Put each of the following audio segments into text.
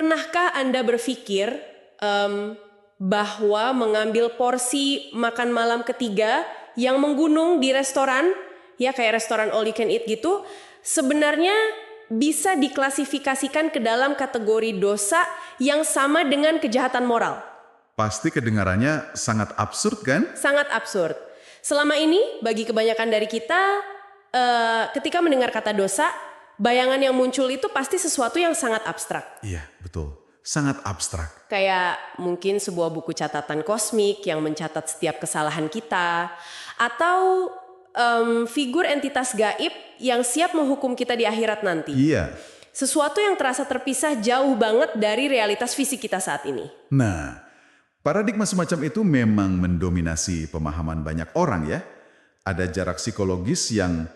Pernahkah Anda berpikir bahwa mengambil porsi makan malam ketiga yang menggunung di restoran, ya kayak restoran all you can eat gitu, sebenarnya bisa diklasifikasikan ke dalam kategori dosa yang sama dengan kejahatan moral? Pasti kedengarannya sangat absurd kan? Sangat absurd. Selama ini, bagi kebanyakan dari kita, ketika mendengar kata dosa, bayangan yang muncul itu pasti sesuatu yang sangat abstrak. Iya, betul. Sangat abstrak. Kayak mungkin sebuah buku catatan kosmik yang mencatat setiap kesalahan kita, atau figur entitas gaib yang siap menghukum kita di akhirat nanti. Iya. Sesuatu yang terasa terpisah jauh banget dari realitas fisik kita saat ini. Nah, paradigma semacam itu memang mendominasi pemahaman banyak orang ya. Ada jarak psikologis yang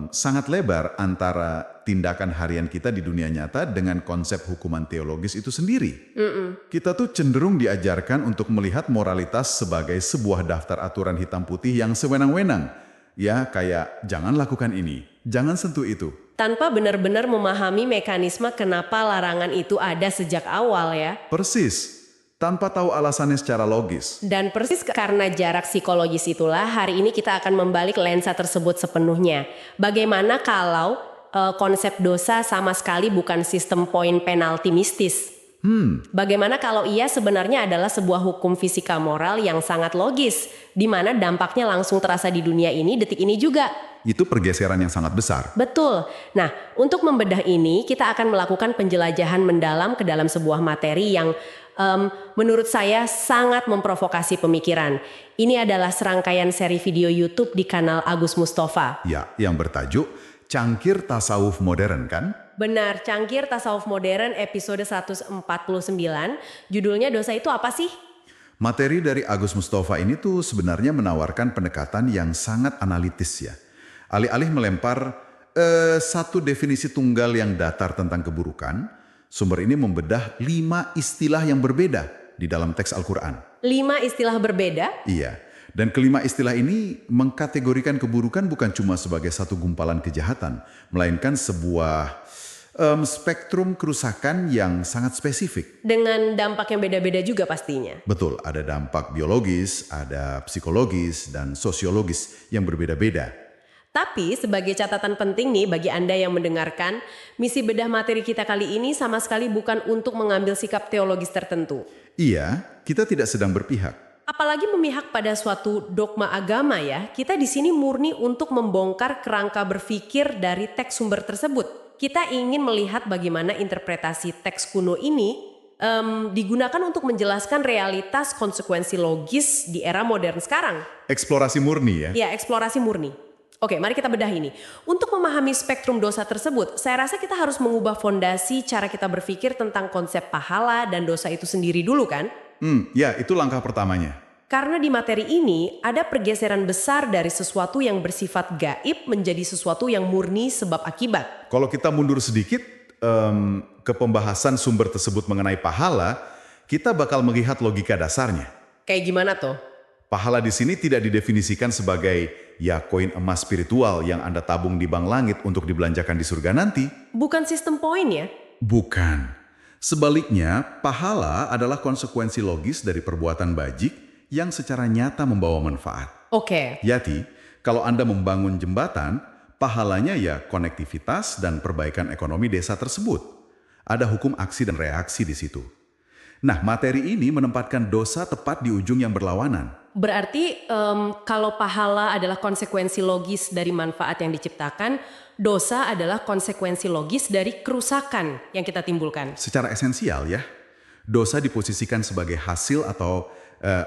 sangat lebar antara tindakan harian kita di dunia nyata dengan konsep hukuman teologis itu sendiri. Kita tuh cenderung diajarkan untuk melihat moralitas sebagai sebuah daftar aturan hitam putih yang sewenang-wenang. Ya, kayak jangan lakukan ini, jangan sentuh itu. Tanpa benar-benar memahami mekanisme kenapa larangan itu ada sejak awal ya. Persis, tanpa tahu alasannya secara logis. Dan persis karena jarak psikologis itulah hari ini kita akan membalik lensa tersebut sepenuhnya. Bagaimana kalau konsep dosa sama sekali bukan sistem poin penalti mistis? Bagaimana kalau ia sebenarnya adalah sebuah hukum fisika moral yang sangat logis, di mana dampaknya langsung terasa di dunia ini detik ini juga? Itu pergeseran yang sangat besar. Betul. Nah, untuk membedah ini, kita akan melakukan penjelajahan mendalam ke dalam sebuah materi yang menurut saya sangat memprovokasi pemikiran. Ini adalah serangkaian seri video YouTube di kanal Agus Mustafa. Ya, yang bertajuk Cangkir Tasawuf Modern kan? Benar, Cangkir Tasawuf Modern episode 149. Judulnya dosa itu apa sih? Materi dari Agus Mustafa ini tuh sebenarnya menawarkan pendekatan yang sangat analitis ya. Alih-alih melempar satu definisi tunggal yang datar tentang keburukan, sumber ini membedah 5 istilah yang berbeda di dalam teks Al-Quran. 5 istilah berbeda? Iya, dan kelima istilah ini mengkategorikan keburukan bukan cuma sebagai satu gumpalan kejahatan, melainkan sebuah spektrum kerusakan yang sangat spesifik. Dengan dampak yang beda-beda juga pastinya. Betul, ada dampak biologis, ada psikologis, dan sosiologis yang berbeda-beda. Tapi sebagai catatan penting nih bagi Anda yang mendengarkan, misi bedah materi kita kali ini sama sekali bukan untuk mengambil sikap teologis tertentu. Iya, kita tidak sedang berpihak. Apalagi memihak pada suatu dogma agama ya, kita di sini murni untuk membongkar kerangka berpikir dari teks sumber tersebut. Kita ingin melihat bagaimana interpretasi teks kuno ini digunakan untuk menjelaskan realitas konsekuensi logis di era modern sekarang. Eksplorasi murni ya? Ya, eksplorasi murni. Oke, mari kita bedah ini. Untuk memahami spektrum dosa tersebut, saya rasa kita harus mengubah fondasi cara kita berpikir tentang konsep pahala dan dosa itu sendiri dulu kan? Ya, itu langkah pertamanya. Karena di materi ini ada pergeseran besar dari sesuatu yang bersifat gaib menjadi sesuatu yang murni sebab akibat. Kalau kita mundur sedikit ke pembahasan sumber tersebut mengenai pahala, kita bakal melihat logika dasarnya. Kayak gimana tuh? Pahala di sini tidak didefinisikan sebagai ya koin emas spiritual yang Anda tabung di bank langit untuk dibelanjakan di surga nanti. Bukan sistem poin ya? Bukan. Sebaliknya, pahala adalah konsekuensi logis dari perbuatan bajik yang secara nyata membawa manfaat. Oke. Yati, kalau Anda membangun jembatan, pahalanya ya konektivitas dan perbaikan ekonomi desa tersebut. Ada hukum aksi dan reaksi di situ. Nah, materi ini menempatkan dosa tepat di ujung yang berlawanan. Berarti kalau pahala adalah konsekuensi logis dari manfaat yang diciptakan, dosa adalah konsekuensi logis dari kerusakan yang kita timbulkan. Secara esensial ya, dosa diposisikan sebagai hasil atau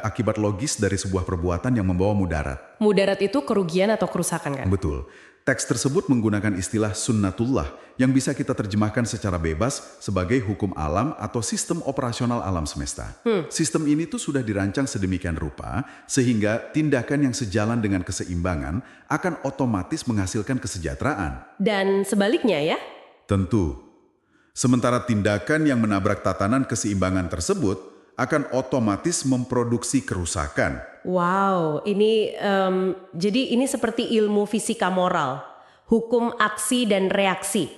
akibat logis dari sebuah perbuatan yang membawa mudarat. Mudarat itu kerugian atau kerusakan kan? Betul. Teks tersebut menggunakan istilah sunnatullah yang bisa kita terjemahkan secara bebas sebagai hukum alam atau sistem operasional alam semesta. Sistem ini tuh sudah dirancang sedemikian rupa sehingga tindakan yang sejalan dengan keseimbangan akan otomatis menghasilkan kesejahteraan. Dan sebaliknya ya? Tentu. Sementara tindakan yang menabrak tatanan keseimbangan tersebut akan otomatis memproduksi kerusakan. Wow, ini jadi ini seperti ilmu fisika moral, hukum aksi dan reaksi,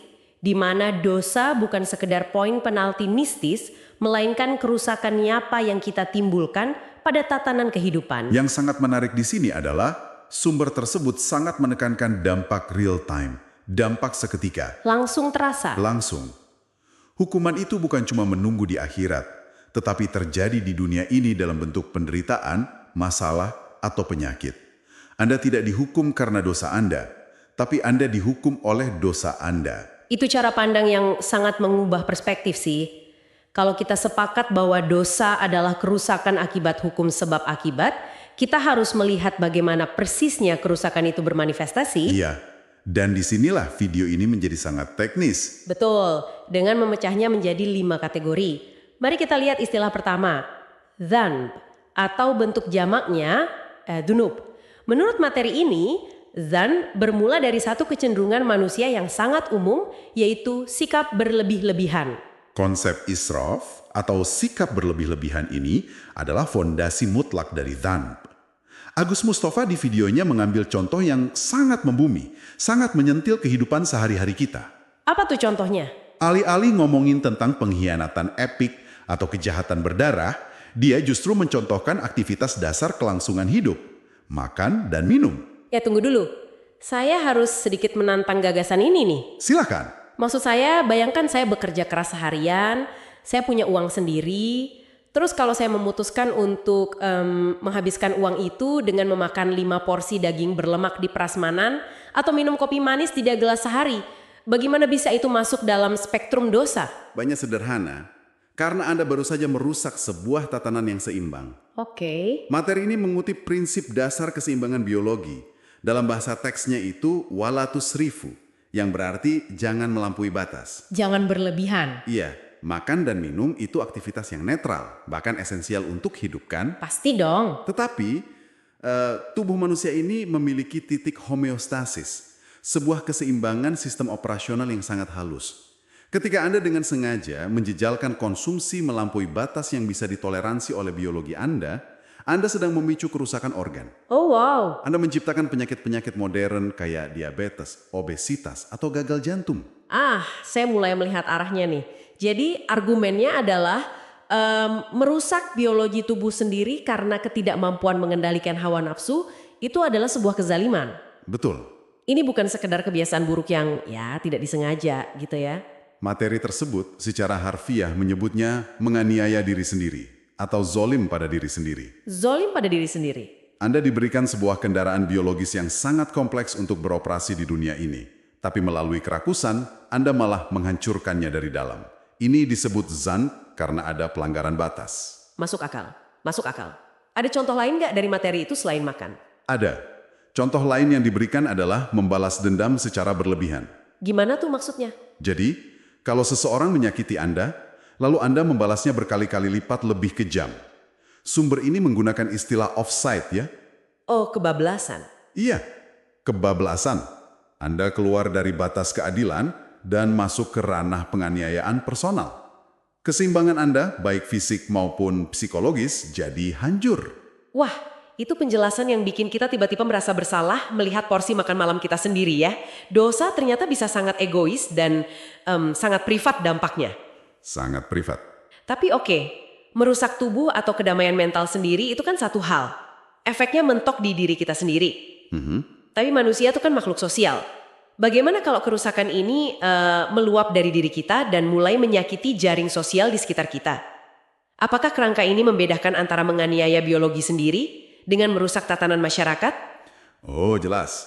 di mana dosa bukan sekedar poin penalti mistis, melainkan kerusakan nyata yang kita timbulkan pada tatanan kehidupan. Yang sangat menarik di sini adalah sumber tersebut sangat menekankan dampak real time, dampak seketika, Langsung terasa. langsung. Hukuman itu bukan cuma menunggu di akhirat, tetapi terjadi di dunia ini dalam bentuk penderitaan, masalah, atau penyakit. Anda tidak dihukum karena dosa Anda, tapi Anda dihukum oleh dosa Anda. Itu cara pandang yang sangat mengubah perspektif sih. Kalau kita sepakat bahwa dosa adalah kerusakan akibat hukum sebab akibat, kita harus melihat bagaimana persisnya kerusakan itu bermanifestasi. Iya, dan disinilah video ini menjadi sangat teknis. Betul, dengan memecahnya menjadi 5 kategori. Mari kita lihat istilah pertama, dzanb, atau bentuk jamaknya, dunub. Menurut materi ini, dzan bermula dari satu kecenderungan manusia yang sangat umum, yaitu sikap berlebih-lebihan. Konsep israf atau sikap berlebih-lebihan ini adalah fondasi mutlak dari dzanb. Agus Mustafa di videonya mengambil contoh yang sangat membumi, sangat menyentil kehidupan sehari-hari kita. Apa tuh contohnya? Alih-alih ngomongin tentang pengkhianatan epik atau kejahatan berdarah, dia justru mencontohkan aktivitas dasar kelangsungan hidup, makan dan minum. Ya tunggu dulu, saya harus sedikit menantang gagasan ini nih. Silakan. Maksud saya, bayangkan saya bekerja keras seharian, saya punya uang sendiri, terus kalau saya memutuskan untuk menghabiskan uang itu dengan memakan 5 porsi daging berlemak di prasmanan atau minum kopi manis 3 gelas sehari, bagaimana bisa itu masuk dalam spektrum dosa? Banyak sederhana, karena Anda baru saja merusak sebuah tatanan yang seimbang. Oke. Materi ini mengutip prinsip dasar keseimbangan biologi. Dalam bahasa teksnya itu wala tusrifu, yang berarti jangan melampaui batas. Jangan berlebihan. Iya, makan dan minum itu aktivitas yang netral, bahkan esensial untuk hidup kan? Pasti dong. Tetapi, tubuh manusia ini memiliki titik homeostasis, sebuah keseimbangan sistem operasional yang sangat halus. Ketika Anda dengan sengaja menjejalkan konsumsi melampaui batas yang bisa ditoleransi oleh biologi Anda sedang memicu kerusakan organ. Oh wow. Anda menciptakan penyakit-penyakit modern kayak diabetes, obesitas, atau gagal jantung. Saya mulai melihat arahnya nih. Jadi argumennya adalah merusak biologi tubuh sendiri karena ketidakmampuan mengendalikan hawa nafsu itu adalah sebuah kezaliman. Betul. Ini bukan sekedar kebiasaan buruk yang ya tidak disengaja gitu ya. Materi tersebut secara harfiah menyebutnya menganiaya diri sendiri atau zolim pada diri sendiri. Zolim pada diri sendiri. Anda diberikan sebuah kendaraan biologis yang sangat kompleks untuk beroperasi di dunia ini. Tapi melalui kerakusan, Anda malah menghancurkannya dari dalam. Ini disebut dzan karena ada pelanggaran batas. Masuk akal. Masuk akal. Ada contoh lain nggak dari materi itu selain makan? Ada. Contoh lain yang diberikan adalah membalas dendam secara berlebihan. Gimana tuh maksudnya? Jadi, kalau seseorang menyakiti Anda, lalu Anda membalasnya berkali-kali lipat lebih kejam. Sumber ini menggunakan istilah offside ya. Oh, kebablasan. Iya, kebablasan. Anda keluar dari batas keadilan dan masuk ke ranah penganiayaan personal. Keseimbangan Anda, baik fisik maupun psikologis, jadi hancur. Wah, itu penjelasan yang bikin kita tiba-tiba merasa bersalah melihat porsi makan malam kita sendiri ya. Dosa ternyata bisa sangat egois dan sangat privat dampaknya. Sangat privat. Tapi oke, merusak tubuh atau kedamaian mental sendiri itu kan satu hal. Efeknya mentok di diri kita sendiri. Tapi manusia itu kan makhluk sosial. Bagaimana kalau kerusakan ini meluap dari diri kita dan mulai menyakiti jaring sosial di sekitar kita? Apakah kerangka ini membedakan antara menganiaya biologi sendiri dengan merusak tatanan masyarakat? Oh, jelas.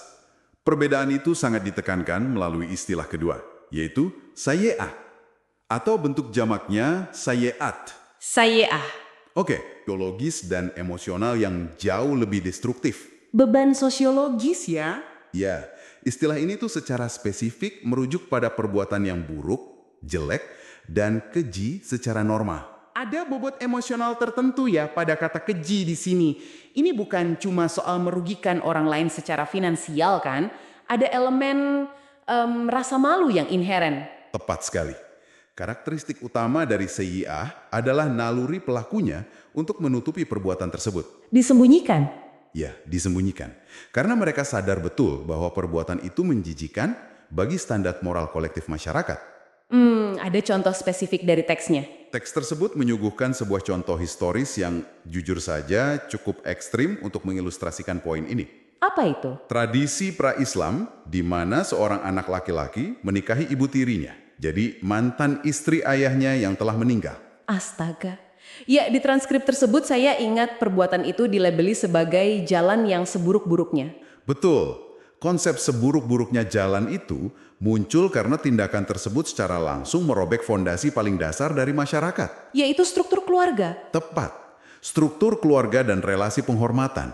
Perbedaan itu sangat ditekankan melalui istilah kedua, yaitu saye'ah, atau bentuk jamaknya saye'at. Saye'ah. Oke, biologis dan emosional yang jauh lebih destruktif. Beban sosiologis ya? Ya, istilah ini tuh secara spesifik merujuk pada perbuatan yang buruk, jelek, dan keji secara normal. Ada bobot emosional tertentu ya pada kata keji di sini. Ini bukan cuma soal merugikan orang lain secara finansial kan? Ada elemen rasa malu yang inheren. Tepat sekali. Karakteristik utama dari sayyi'ah adalah naluri pelakunya untuk menutupi perbuatan tersebut. Disembunyikan? Ya, disembunyikan. Karena mereka sadar betul bahwa perbuatan itu menjijikan bagi standar moral kolektif masyarakat. Ada contoh spesifik dari teksnya. Teks tersebut menyuguhkan sebuah contoh historis yang jujur saja cukup ekstrim untuk mengilustrasikan poin ini. Apa itu? Tradisi pra-Islam di mana seorang anak laki-laki menikahi ibu tirinya. Jadi mantan istri ayahnya yang telah meninggal. Astaga. Ya, di transkrip tersebut saya ingat perbuatan itu dilabeli sebagai jalan yang seburuk-buruknya. Betul. Konsep seburuk-buruknya jalan itu muncul karena tindakan tersebut secara langsung merobek fondasi paling dasar dari masyarakat. Yaitu struktur keluarga. Tepat. Struktur keluarga dan relasi penghormatan.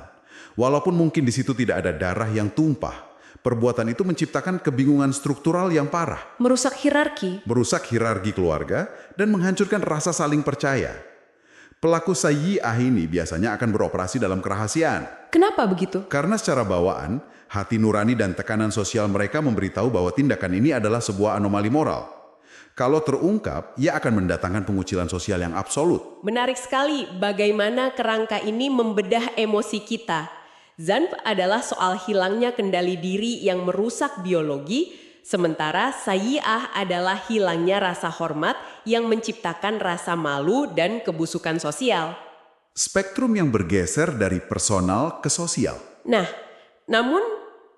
Walaupun mungkin di situ tidak ada darah yang tumpah, perbuatan itu menciptakan kebingungan struktural yang parah. Merusak hierarki. Merusak hierarki keluarga dan menghancurkan rasa saling percaya. Pelaku sayyi'ah ini biasanya akan beroperasi dalam kerahasiaan. Kenapa begitu? Karena secara bawaan, hati nurani dan tekanan sosial mereka memberitahu bahwa tindakan ini adalah sebuah anomali moral. Kalau terungkap, ia akan mendatangkan pengucilan sosial yang absolut. Menarik sekali bagaimana kerangka ini membedah emosi kita. Zanf adalah soal hilangnya kendali diri yang merusak biologi, sementara sayyi'ah adalah hilangnya rasa hormat yang menciptakan rasa malu dan kebusukan sosial. Spektrum yang bergeser dari personal ke sosial. Nah, namun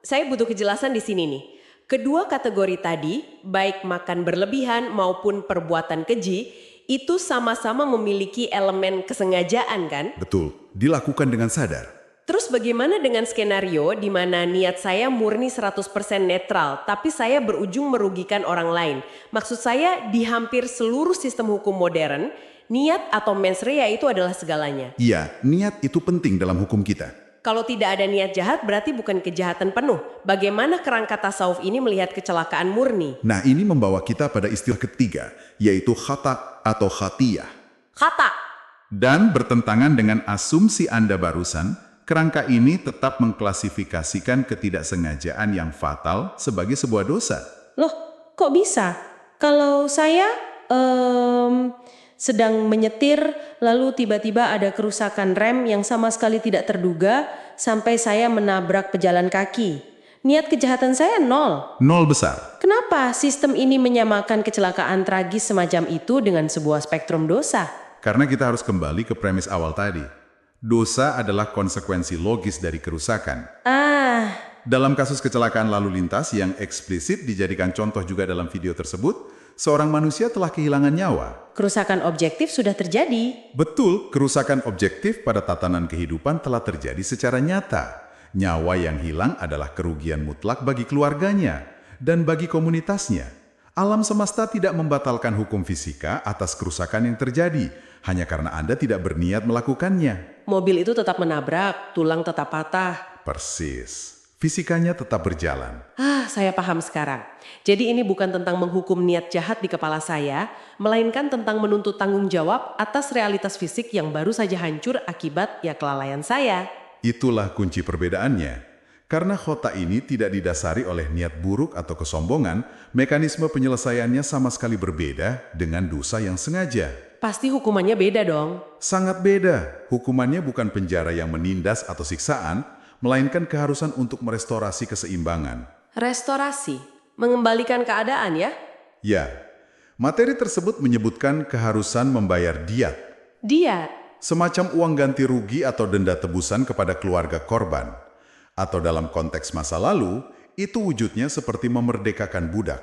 saya butuh kejelasan di sini nih. Kedua kategori tadi, baik makan berlebihan maupun perbuatan keji, itu sama-sama memiliki elemen kesengajaan kan? Betul, dilakukan dengan sadar. Terus bagaimana dengan skenario di mana niat saya murni 100% netral, tapi saya berujung merugikan orang lain? Maksud saya di hampir seluruh sistem hukum modern, niat atau mens rea itu adalah segalanya. Iya, niat itu penting dalam hukum kita. Kalau tidak ada niat jahat berarti bukan kejahatan penuh. Bagaimana kerangka tasawuf ini melihat kecelakaan murni? Nah, ini membawa kita pada istilah ketiga, yaitu khata atau khatiyah. Khata. Dan bertentangan dengan asumsi Anda barusan, kerangka ini tetap mengklasifikasikan ketidaksengajaan yang fatal sebagai sebuah dosa. Loh, kok bisa? Kalau saya sedang menyetir, lalu tiba-tiba ada kerusakan rem yang sama sekali tidak terduga sampai saya menabrak pejalan kaki. Niat kejahatan saya nol. Nol besar. Kenapa sistem ini menyamakan kecelakaan tragis semacam itu dengan sebuah spektrum dosa? Karena kita harus kembali ke premis awal tadi. Dosa adalah konsekuensi logis dari kerusakan. Dalam kasus kecelakaan lalu lintas yang eksplisit dijadikan contoh juga dalam video tersebut, seorang manusia telah kehilangan nyawa. Kerusakan objektif sudah terjadi. Betul, kerusakan objektif pada tatanan kehidupan telah terjadi secara nyata. Nyawa yang hilang adalah kerugian mutlak bagi keluarganya dan bagi komunitasnya. Alam semesta tidak membatalkan hukum fisika atas kerusakan yang terjadi, hanya karena Anda tidak berniat melakukannya. Mobil itu tetap menabrak, tulang tetap patah. Persis. Fisikanya tetap berjalan. Saya paham sekarang. Jadi ini bukan tentang menghukum niat jahat di kepala saya, melainkan tentang menuntut tanggung jawab atas realitas fisik yang baru saja hancur akibat kelalaian saya. Itulah kunci perbedaannya. Karena khota ini tidak didasari oleh niat buruk atau kesombongan, mekanisme penyelesaiannya sama sekali berbeda dengan dosa yang sengaja. Pasti hukumannya beda dong. Sangat beda. Hukumannya bukan penjara yang menindas atau siksaan, melainkan keharusan untuk merestorasi keseimbangan. Restorasi, mengembalikan keadaan ya? Ya, materi tersebut menyebutkan keharusan membayar diat. Diat? Semacam uang ganti rugi atau denda tebusan kepada keluarga korban. Atau dalam konteks masa lalu, itu wujudnya seperti memerdekakan budak.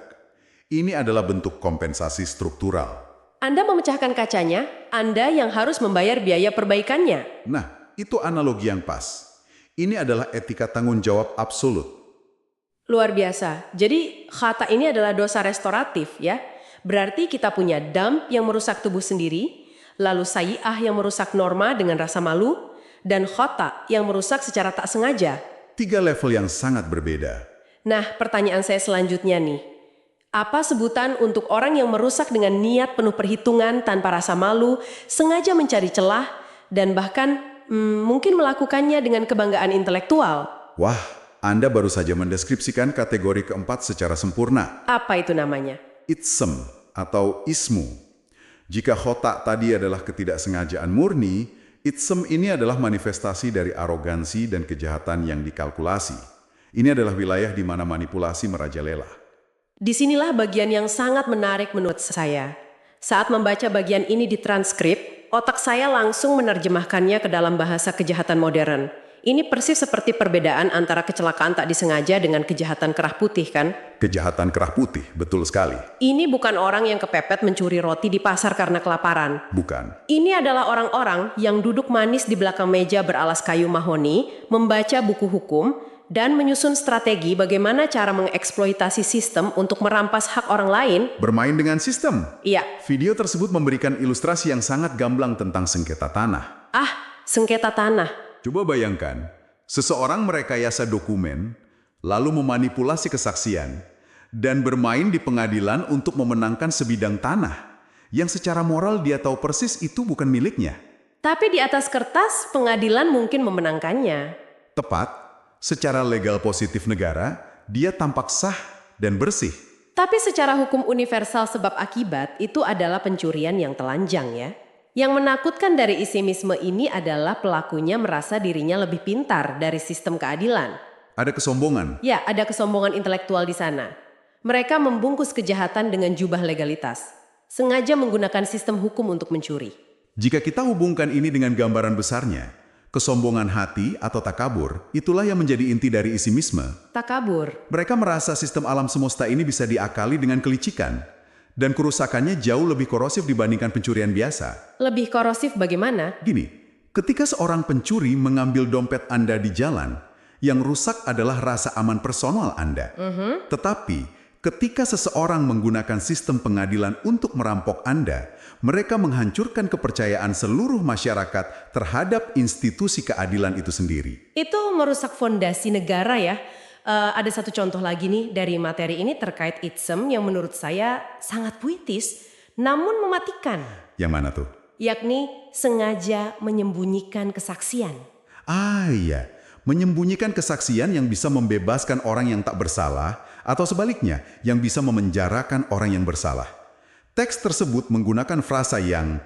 Ini adalah bentuk kompensasi struktural. Anda memecahkan kacanya, Anda yang harus membayar biaya perbaikannya. Nah, itu analogi yang pas. Ini adalah etika tanggung jawab absolut. Luar biasa. Jadi khata ini adalah dosa restoratif ya. Berarti kita punya damp yang merusak tubuh sendiri, lalu sayyi'ah yang merusak norma dengan rasa malu, dan khata yang merusak secara tak sengaja. 3 level yang sangat berbeda. Nah, pertanyaan saya selanjutnya nih. Apa sebutan untuk orang yang merusak dengan niat penuh perhitungan tanpa rasa malu, sengaja mencari celah, dan bahkan mungkin melakukannya dengan kebanggaan intelektual? Wah, Anda baru saja mendeskripsikan kategori keempat secara sempurna. Apa itu namanya? Itsem atau ismu. Jika khota tadi adalah ketidaksengajaan murni, itsem ini adalah manifestasi dari arogansi dan kejahatan yang dikalkulasi. Ini adalah wilayah di mana manipulasi merajalela. Disinilah bagian yang sangat menarik menurut saya. Saat membaca bagian ini di transkrip, otak saya langsung menerjemahkannya ke dalam bahasa kejahatan modern. Ini persis seperti perbedaan antara kecelakaan tak disengaja dengan kejahatan kerah putih, kan? Kejahatan kerah putih, betul sekali. Ini bukan orang yang kepepet mencuri roti di pasar karena kelaparan. Bukan. Ini adalah orang-orang yang duduk manis di belakang meja beralas kayu mahoni, membaca buku hukum, dan menyusun strategi bagaimana cara mengeksploitasi sistem untuk merampas hak orang lain. Bermain dengan sistem. Iya. Video tersebut memberikan ilustrasi yang sangat gamblang tentang sengketa tanah. Sengketa tanah. Coba bayangkan, seseorang merekayasa dokumen, lalu memanipulasi kesaksian, dan bermain di pengadilan untuk memenangkan sebidang tanah, yang secara moral dia tahu persis itu bukan miliknya. Tapi di atas kertas, pengadilan mungkin memenangkannya. Tepat, secara legal positif negara, dia tampak sah dan bersih. Tapi secara hukum universal sebab akibat, itu adalah pencurian yang telanjang ya. Yang menakutkan dari isimisme ini adalah pelakunya merasa dirinya lebih pintar dari sistem keadilan. Ada kesombongan. Ya, ada kesombongan intelektual di sana. Mereka membungkus kejahatan dengan jubah legalitas. Sengaja menggunakan sistem hukum untuk mencuri. Jika kita hubungkan ini dengan gambaran besarnya, kesombongan hati atau takabur, itulah yang menjadi inti dari isimisme. Takabur. Mereka merasa sistem alam semesta ini bisa diakali dengan kelicikan, dan kerusakannya jauh lebih korosif dibandingkan pencurian biasa. Lebih korosif bagaimana? Gini, ketika seorang pencuri mengambil dompet Anda di jalan, yang rusak adalah rasa aman personal Anda. Tetapi, ketika seseorang menggunakan sistem pengadilan untuk merampok Anda, mereka menghancurkan kepercayaan seluruh masyarakat terhadap institusi keadilan itu sendiri. Itu merusak fondasi negara ya. Ada satu contoh lagi nih dari materi ini terkait ism yang menurut saya sangat puitis, namun mematikan. Yang mana tuh? Yakni sengaja menyembunyikan kesaksian. Iya. Menyembunyikan kesaksian yang bisa membebaskan orang yang tak bersalah, atau sebaliknya, yang bisa memenjarakan orang yang bersalah. Teks tersebut menggunakan frasa yang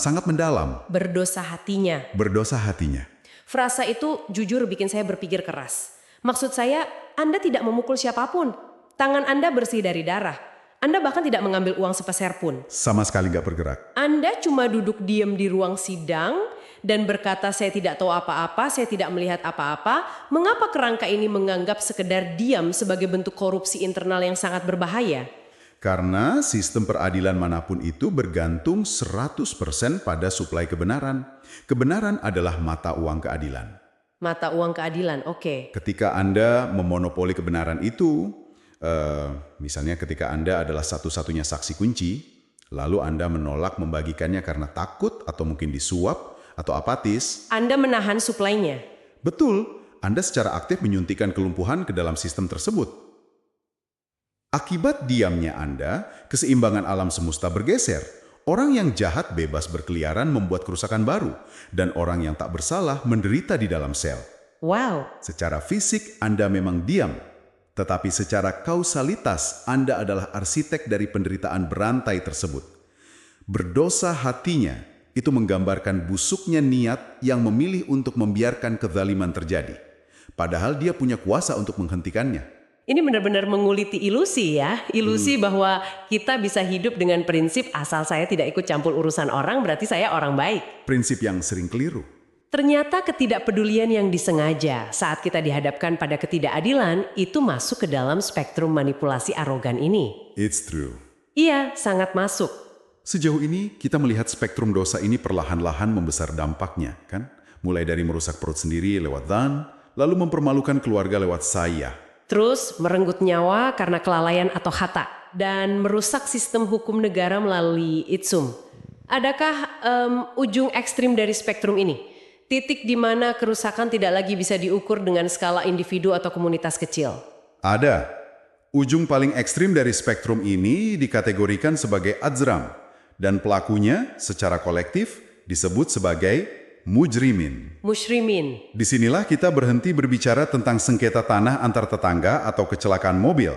sangat mendalam. Berdosa hatinya. Berdosa hatinya. Frasa itu jujur bikin saya berpikir keras. Maksud saya, Anda tidak memukul siapapun. Tangan Anda bersih dari darah. Anda bahkan tidak mengambil uang sepeser pun. Sama sekali nggak bergerak. Anda cuma duduk diam di ruang sidang dan berkata, saya tidak tahu apa-apa, saya tidak melihat apa-apa. Mengapa kerangka ini menganggap sekedar diam sebagai bentuk korupsi internal yang sangat berbahaya? Karena sistem peradilan manapun itu bergantung 100% pada suplai kebenaran. Kebenaran adalah mata uang keadilan. Mata uang keadilan, oke. Ketika Anda memonopoli kebenaran itu, misalnya ketika Anda adalah satu-satunya saksi kunci, lalu Anda menolak membagikannya karena takut atau mungkin disuap atau apatis. Anda menahan suplainya. Betul, Anda secara aktif menyuntikkan kelumpuhan ke dalam sistem tersebut. Akibat diamnya Anda, keseimbangan alam semesta bergeser. Orang yang jahat bebas berkeliaran membuat kerusakan baru, dan orang yang tak bersalah menderita di dalam sel. Wow. Secara fisik Anda memang diam, tetapi secara kausalitas Anda adalah arsitek dari penderitaan berantai tersebut. Berdosa hatinya itu menggambarkan busuknya niat yang memilih untuk membiarkan kezaliman terjadi, padahal dia punya kuasa untuk menghentikannya. Ini benar-benar menguliti ilusi ya. Ilusi bahwa kita bisa hidup dengan prinsip asal saya tidak ikut campur urusan orang berarti saya orang baik. Prinsip yang sering keliru. Ternyata ketidakpedulian yang disengaja saat kita dihadapkan pada ketidakadilan itu masuk ke dalam spektrum manipulasi arogan ini. It's true. Iya, sangat masuk. Sejauh ini kita melihat spektrum dosa ini perlahan-lahan membesar dampaknya, kan? Mulai dari merusak perut sendiri lewat dzan, lalu mempermalukan keluarga lewat saya. Terus merenggut nyawa karena kelalaian atau khata. Dan merusak sistem hukum negara melalui itsum. Adakah ujung ekstrim dari spektrum ini? Titik di mana kerusakan tidak lagi bisa diukur dengan skala individu atau komunitas kecil? Ada. Ujung paling ekstrim dari spektrum ini dikategorikan sebagai adzram. Dan pelakunya secara kolektif disebut sebagai mujrimin. Musyrimin. Disinilah kita berhenti berbicara tentang sengketa tanah antar tetangga atau kecelakaan mobil.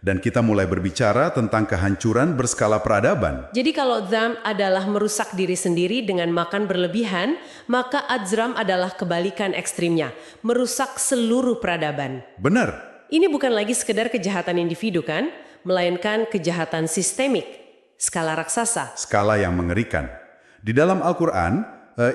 Dan kita mulai berbicara tentang kehancuran berskala peradaban. Jadi kalau dzam adalah merusak diri sendiri dengan makan berlebihan, maka adzram adalah kebalikan ekstrimnya, merusak seluruh peradaban. Benar. Ini bukan lagi sekedar kejahatan individu kan? melainkan kejahatan sistemik, skala raksasa. Skala yang mengerikan. Di dalam Al-Quran,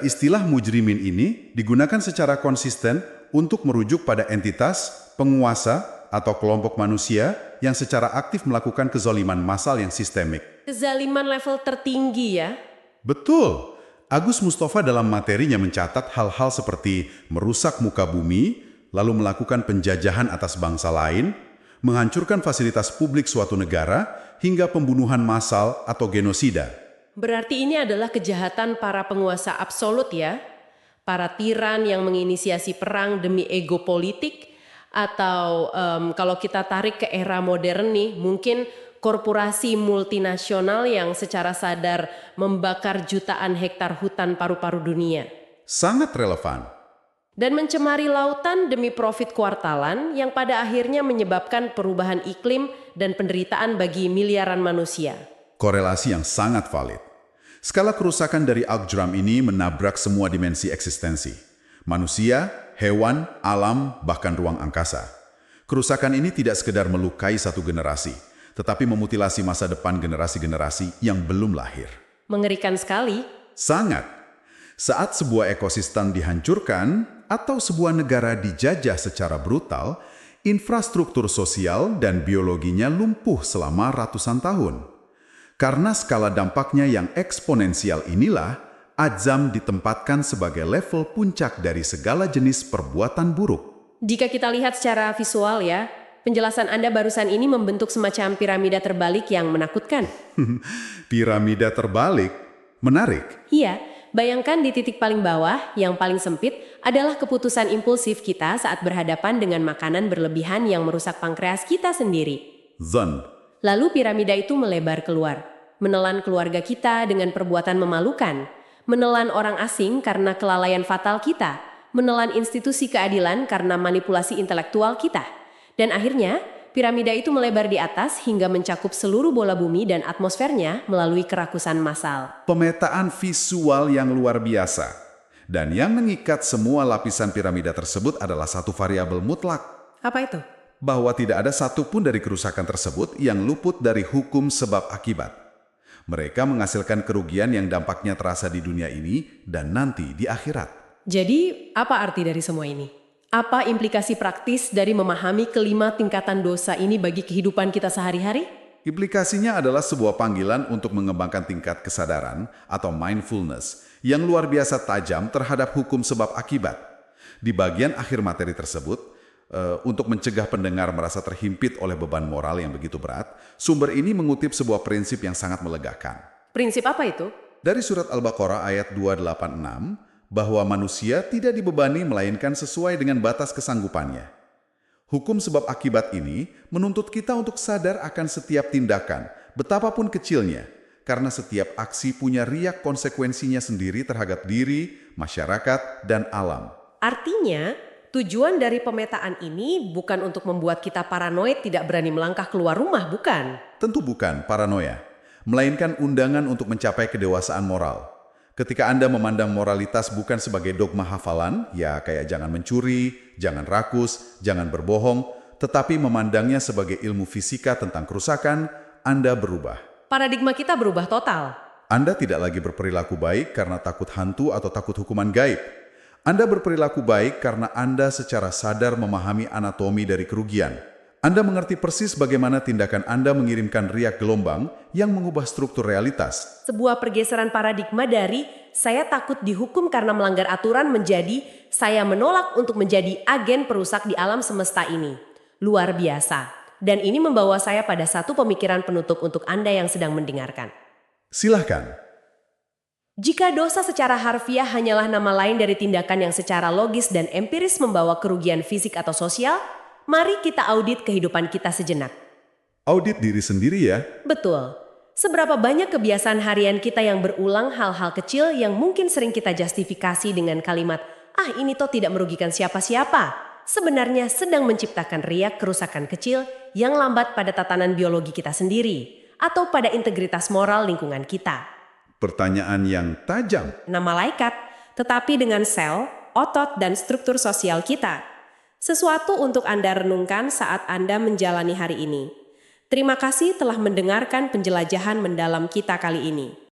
istilah mujrimin ini digunakan secara konsisten untuk merujuk pada entitas, penguasa, atau kelompok manusia yang secara aktif melakukan kezaliman massal yang sistemik. Kezaliman level tertinggi ya. Betul. Agus Mustafa dalam materinya mencatat hal-hal seperti merusak muka bumi, lalu melakukan penjajahan atas bangsa lain, menghancurkan fasilitas publik suatu negara, hingga pembunuhan massal atau genosida. Berarti ini adalah kejahatan para penguasa absolut ya? Para tiran yang menginisiasi perang demi ego politik? Atau kalau kita tarik ke era modern nih, mungkin korporasi multinasional yang secara sadar membakar jutaan hektar hutan paru-paru dunia. Sangat relevan. Dan mencemari lautan demi profit kuartalan yang pada akhirnya menyebabkan perubahan iklim dan penderitaan bagi miliaran manusia. Korelasi yang sangat valid. Skala kerusakan dari Al-Jram ini menabrak semua dimensi eksistensi. Manusia, hewan, alam, bahkan ruang angkasa. Kerusakan ini tidak sekedar melukai satu generasi, tetapi memutilasi masa depan generasi-generasi yang belum lahir. Mengerikan sekali. Sangat. Saat sebuah ekosistem dihancurkan atau sebuah negara dijajah secara brutal, infrastruktur sosial dan biologinya lumpuh selama ratusan tahun. Karena skala dampaknya yang eksponensial inilah, Adzam ditempatkan sebagai level puncak dari segala jenis perbuatan buruk. Jika kita lihat secara visual ya, penjelasan Anda barusan ini membentuk semacam piramida terbalik yang menakutkan. Piramida terbalik? Menarik. Iya, bayangkan di titik paling bawah, yang paling sempit, adalah keputusan impulsif kita saat berhadapan dengan makanan berlebihan yang merusak pankreas kita sendiri. Zon. Lalu piramida itu melebar keluar, menelan keluarga kita dengan perbuatan memalukan, menelan orang asing karena kelalaian fatal kita, menelan institusi keadilan karena manipulasi intelektual kita. Dan akhirnya, piramida itu melebar di atas hingga mencakup seluruh bola bumi dan atmosfernya melalui kerakusan massal. Pemetaan visual yang luar biasa. Dan yang mengikat semua lapisan piramida tersebut adalah satu variabel mutlak. Apa itu? Bahwa tidak ada satupun dari kerusakan tersebut yang luput dari hukum sebab akibat. Mereka menghasilkan kerugian yang dampaknya terasa di dunia ini dan nanti di akhirat. Jadi, apa arti dari semua ini? Apa implikasi praktis dari memahami kelima tingkatan dosa ini bagi kehidupan kita sehari-hari? Implikasinya adalah sebuah panggilan untuk mengembangkan tingkat kesadaran atau mindfulness yang luar biasa tajam terhadap hukum sebab akibat. Di bagian akhir materi tersebut, untuk mencegah pendengar merasa terhimpit oleh beban moral yang begitu berat, sumber ini mengutip sebuah prinsip yang sangat melegakan. Prinsip apa itu? Dari surat Al-Baqarah ayat 286, bahwa manusia tidak dibebani melainkan sesuai dengan batas kesanggupannya. Hukum sebab akibat ini menuntut kita untuk sadar akan setiap tindakan, betapapun kecilnya, karena setiap aksi punya riak konsekuensinya sendiri terhadap diri, masyarakat, dan alam. Artinya, tujuan dari pemetaan ini bukan untuk membuat kita paranoid tidak berani melangkah keluar rumah, bukan? Tentu bukan paranoia, melainkan undangan untuk mencapai kedewasaan moral. Ketika Anda memandang moralitas bukan sebagai dogma hafalan, ya kayak jangan mencuri, jangan rakus, jangan berbohong, tetapi memandangnya sebagai ilmu fisika tentang kerusakan, Anda berubah. Paradigma kita berubah total. Anda tidak lagi berperilaku baik karena takut hantu atau takut hukuman gaib. Anda berperilaku baik karena Anda secara sadar memahami anatomi dari kerugian. Anda mengerti persis bagaimana tindakan Anda mengirimkan riak gelombang yang mengubah struktur realitas. Sebuah pergeseran paradigma dari saya takut dihukum karena melanggar aturan menjadi saya menolak untuk menjadi agen perusak di alam semesta ini. Luar biasa. Dan ini membawa saya pada satu pemikiran penutup untuk Anda yang sedang mendengarkan. Silahkan. Jika dosa secara harfiah hanyalah nama lain dari tindakan yang secara logis dan empiris membawa kerugian fisik atau sosial, mari kita audit kehidupan kita sejenak. Audit diri sendiri ya? Betul. Seberapa banyak kebiasaan harian kita yang berulang hal-hal kecil yang mungkin sering kita justifikasi dengan kalimat, ini toh tidak merugikan siapa-siapa. Sebenarnya sedang menciptakan riak kerusakan kecil yang lambat pada tatanan biologi kita sendiri atau pada integritas moral lingkungan kita. Pertanyaan yang tajam. Nama malaikat, tetapi dengan sel, otot, dan struktur sosial kita. Sesuatu untuk Anda renungkan saat Anda menjalani hari ini. Terima kasih telah mendengarkan penjelajahan mendalam kita kali ini.